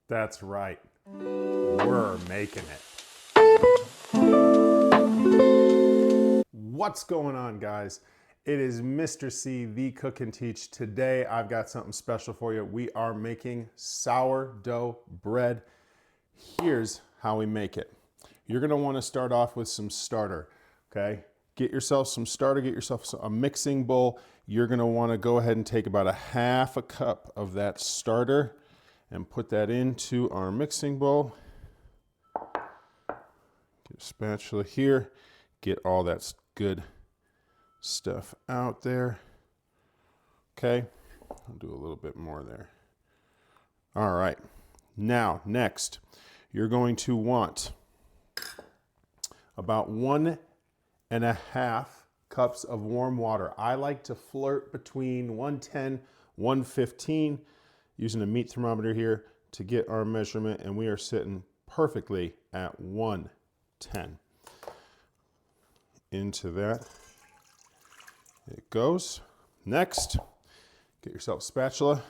That's right. We're making it. What's going on, guys? It is Mr. C, the Cook and Teach. Today, I've got something special for you. We are making sourdough bread. Here's how we make it. You're gonna wanna start off with some starter, okay? Get yourself some starter, get yourself a mixing bowl. You're gonna wanna go ahead and take about a half a cup of that starter and put that into our mixing bowl. Get a spatula here, get all that good stuff out there. Okay, I'll do a little bit more there. All right, now next, you're going to want about 1.5 cups of warm water. I like to flirt between 110, 115, using a meat thermometer here to get our measurement, and we are sitting perfectly at 110. Into that it goes. Next, get yourself a spatula,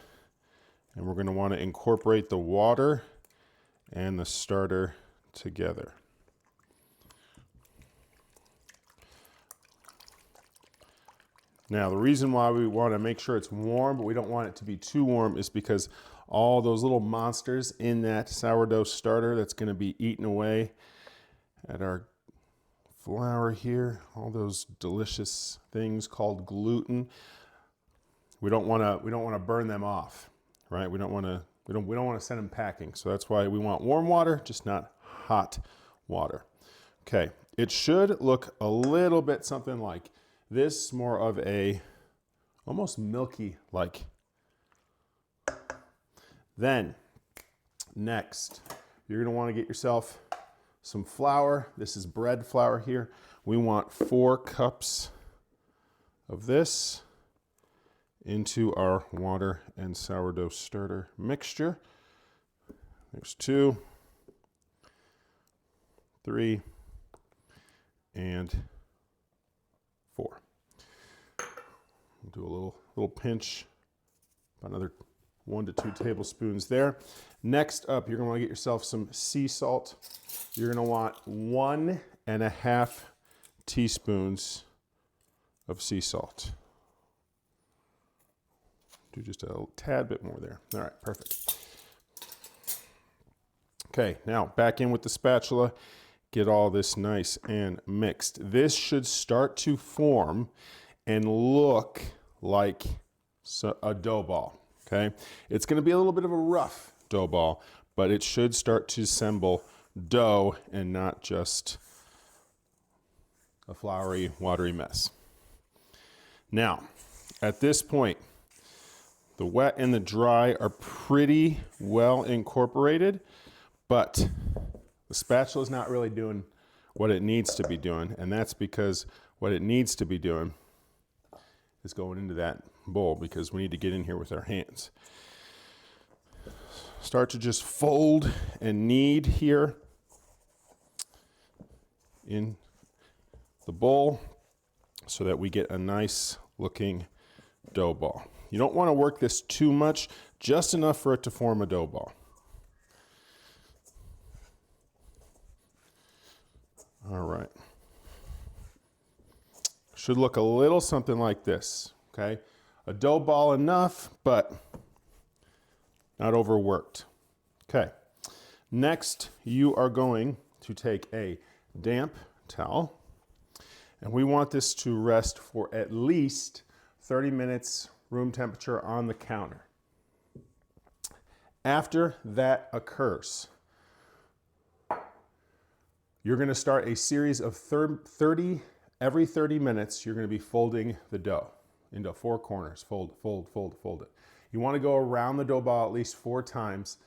and we're going to want to incorporate the water and the starter together. Now, the reason why we want to make sure it's warm, but we don't want it to be too warm, is because all those little monsters in that sourdough starter that's going to be eaten away at our flour here, all those delicious things called gluten. We don't want to burn them off, right? We don't want to send them packing. So that's why we want warm water, just not hot water. Okay, it should look a little bit something like this, more of a almost milky like. Then next, you're going to want to get yourself some flour. This is bread flour here. We want 4 cups of this into our water and sourdough starter mixture. There's 2, 3, and 4. We'll do a little pinch, about another 1 to 2 tablespoons there. Next up, you're gonna wanna get yourself some sea salt. You're gonna want 1.5 teaspoons of sea salt. Do just a tad bit more there. All right, perfect. Okay, now back in with the spatula. Get all this nice and mixed. This should start to form and look like a dough ball, okay? It's gonna be a little bit of a rough dough ball, but it should start to resemble dough and not just a floury, watery mess. Now, at this point, the wet and the dry are pretty well incorporated, but the spatula is not really doing what it needs to be doing, and that's because what it needs to be doing is going into that bowl, because we need to get in here with our hands. Start to just fold and knead here in the bowl so that we get a nice looking dough ball. You don't want to work this too much, just enough for it to form a dough ball. All right. Should look a little something like this, okay? A dough ball enough, but not overworked. Okay. Next, you are going to take a damp towel, and we want this to rest for at least 30 minutes, room temperature on the counter. After that occurs, you're going to start a series of every 30 minutes, you're going to be folding the dough into 4 corners. Fold, fold, fold, fold it. You want to go around the dough ball at least 4 times.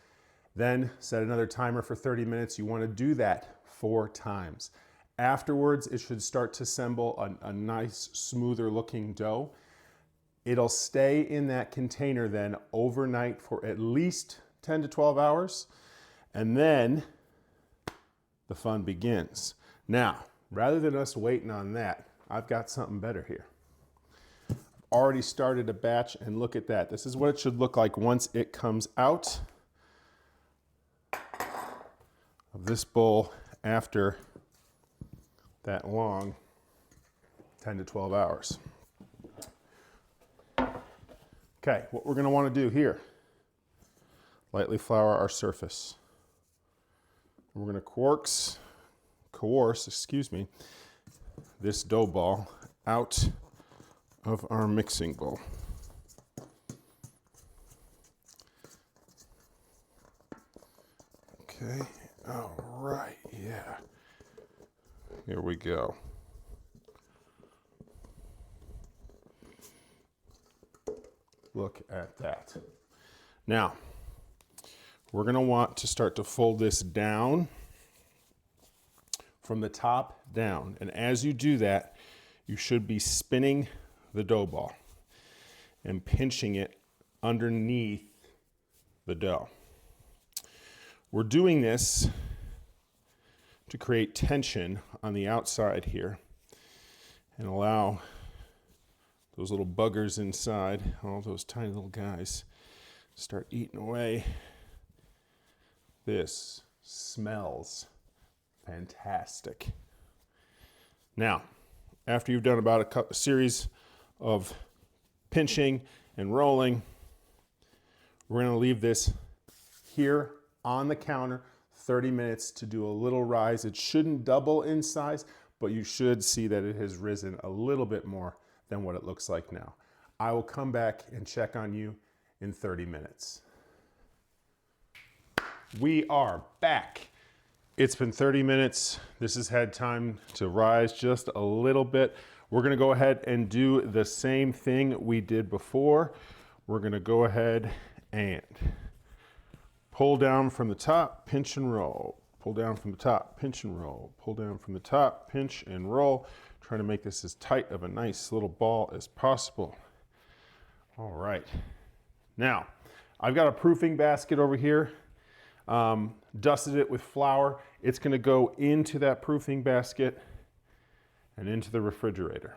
Then set another timer for 30 minutes. You want to do that 4 times. Afterwards, it should start to assemble a nice, smoother looking dough. It'll stay in that container then overnight for at least 10 to 12 hours. And then the fun begins. Now, rather than us waiting on that, I've got something better here. I've already started a batch, and look at that. This is what it should look like once it comes out. of this bowl after that long 10 to 12 hours. Okay, what we're going to want to do here, lightly flour our surface. We're going to coerce, this dough ball out of our mixing bowl. Okay, all right, yeah. Here we go. Look at that. Now, we're going to want to start to fold this down from the top down. And as you do that, you should be spinning the dough ball and pinching it underneath the dough. We're doing this to create tension on the outside here and allow those little buggers inside, all those tiny little guys, start eating away. This smells fantastic. Now, after you've done about a series of pinching and rolling, we're going to leave this here on the counter 30 minutes to do a little rise. It shouldn't double in size, but you should see that it has risen a little bit more than what it looks like now. I will come back and check on you in 30 minutes. We are back. It's been 30 minutes. This has had time to rise just a little bit. We're gonna go ahead and do the same thing we did before. We're gonna go ahead and pull down from the top, pinch and roll. Pull down from the top, pinch and roll. Pull down from the top, pinch and roll. Trying to make this as tight of a nice little ball as possible. All right. Now, I've got a proofing basket over here. Dusted it with flour. It's going to go into that proofing basket and into the refrigerator.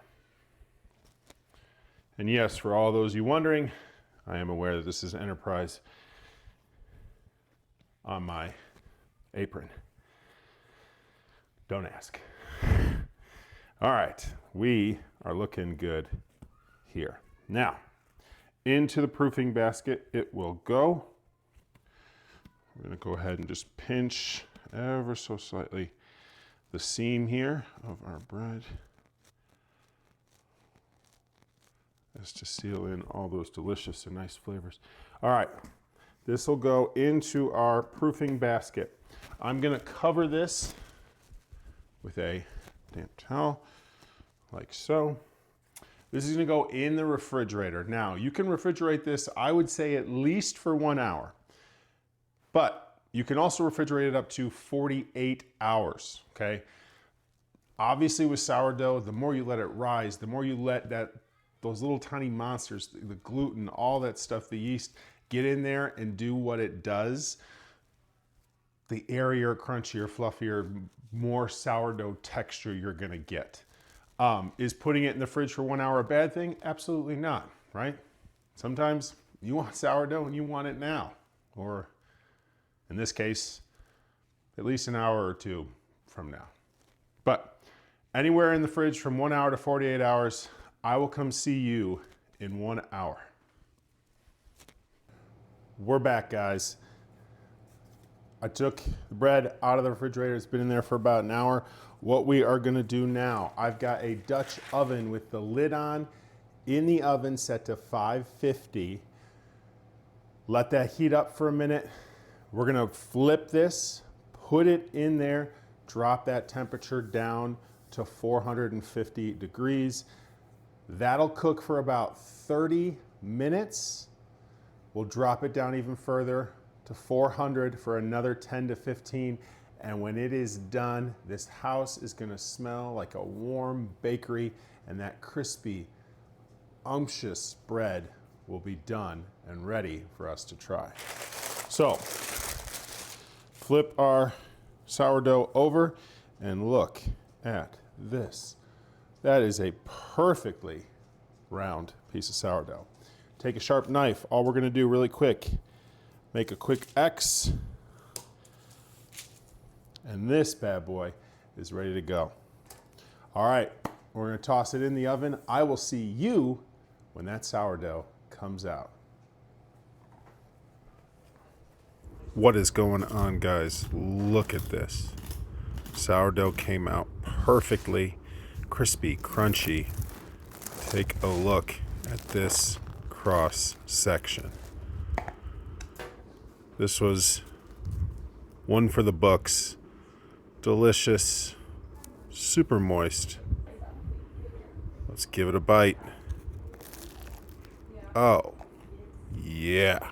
And yes, for all those you wondering, I am aware that this is Enterprise on my apron. Don't ask. All right, we are looking good here. Now, into the proofing basket it will go. We're going to go ahead and just pinch ever so slightly the seam here of our bread as to seal in all those delicious and nice flavors. All right, this will go into our proofing basket. I'm going to cover this with a damp towel like so. This is going to go in the refrigerator. Now, you can refrigerate this, I would say, at least for 1 hour. But you can also refrigerate it up to 48 hours, okay? Obviously with sourdough, the more you let it rise, the more you let those little tiny monsters, the gluten, all that stuff, the yeast, get in there and do what it does, the airier, crunchier, fluffier, more sourdough texture you're gonna get. Is putting it in the fridge for 1 hour a bad thing? Absolutely not, right? Sometimes you want sourdough and you want it now, or in this case, at least an hour or two from now. But anywhere in the fridge from 1 hour to 48 hours, I will come see you in 1 hour. We're back, guys. I took the bread out of the refrigerator. It's been in there for about an hour. What we are gonna do now, I've got a Dutch oven with the lid on in the oven set to 550. Let that heat up for a minute. We're gonna flip this, put it in there, drop that temperature down to 450 degrees. That'll cook for about 30 minutes. We'll drop it down even further to 400 for another 10 to 15. And when it is done, this house is gonna smell like a warm bakery, and that crispy, unctuous bread will be done and ready for us to try. So, flip our sourdough over and look at this. That is a perfectly round piece of sourdough. Take a sharp knife. All we're gonna do really quick, make a quick X And this bad boy is ready to go. All right, we're gonna toss it in the oven. I will see you when that sourdough comes out. What is going on, guys? Look at this. Sourdough came out perfectly crispy, crunchy. Take a look at this cross section. This was one for the books. Delicious, super moist. Let's give it a bite. Oh, yeah.